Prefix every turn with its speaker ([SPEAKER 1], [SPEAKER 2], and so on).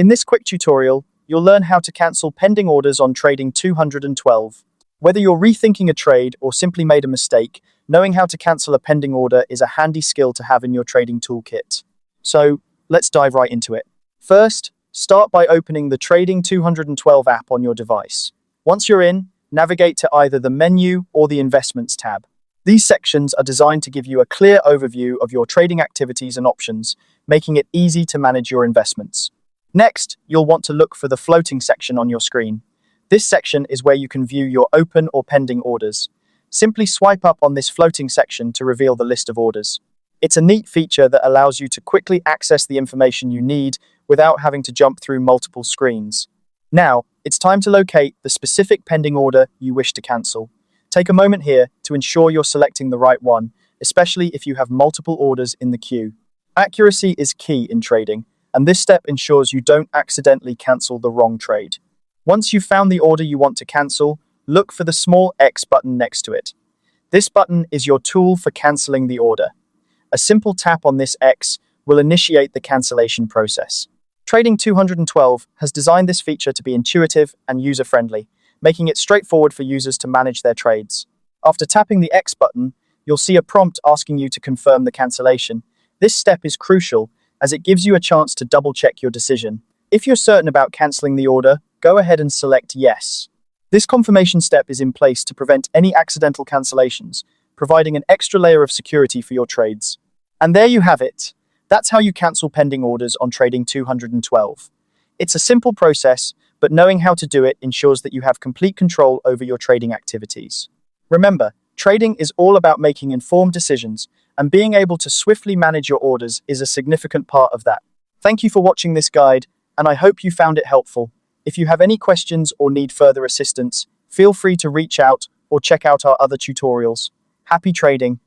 [SPEAKER 1] In this quick tutorial, you'll learn how to cancel pending orders on Trading 212. Whether you're rethinking a trade or simply made a mistake, knowing how to cancel a pending order is a handy skill to have in your trading toolkit. So, let's dive right into it. First, start by opening the Trading 212 app on your device. Once you're in, navigate to either the menu or the Investments tab. These sections are designed to give you a clear overview of your trading activities and options, making it easy to manage your investments. Next, you'll want to look for the floating section on your screen. This section is where you can view your open or pending orders. Simply swipe up on this floating section to reveal the list of orders. It's a neat feature that allows you to quickly access the information you need without having to jump through multiple screens. Now, it's time to locate the specific pending order you wish to cancel. Take a moment here to ensure you're selecting the right one, especially if you have multiple orders in the queue. Accuracy is key in trading, and this step ensures you don't accidentally cancel the wrong trade. Once you've found the order you want to cancel, look for the small X button next to it. This button is your tool for canceling the order. A simple tap on this X will initiate the cancellation process. Trading 212 has designed this feature to be intuitive and user-friendly, making it straightforward for users to manage their trades. After tapping the X button, you'll see a prompt asking you to confirm the cancellation. This step is crucial as it gives you a chance to double-check your decision. If you're certain about canceling the order, go ahead and select Yes. This confirmation step is in place to prevent any accidental cancellations, providing an extra layer of security for your trades. And there you have it. That's how you cancel pending orders on Trading 212. It's a simple process, but knowing how to do it ensures that you have complete control over your trading activities. Remember, trading is all about making informed decisions, and being able to swiftly manage your orders is a significant part of that. Thank you for watching this guide, and I hope you found it helpful. If you have any questions or need further assistance, feel free to reach out or check out our other tutorials. Happy trading!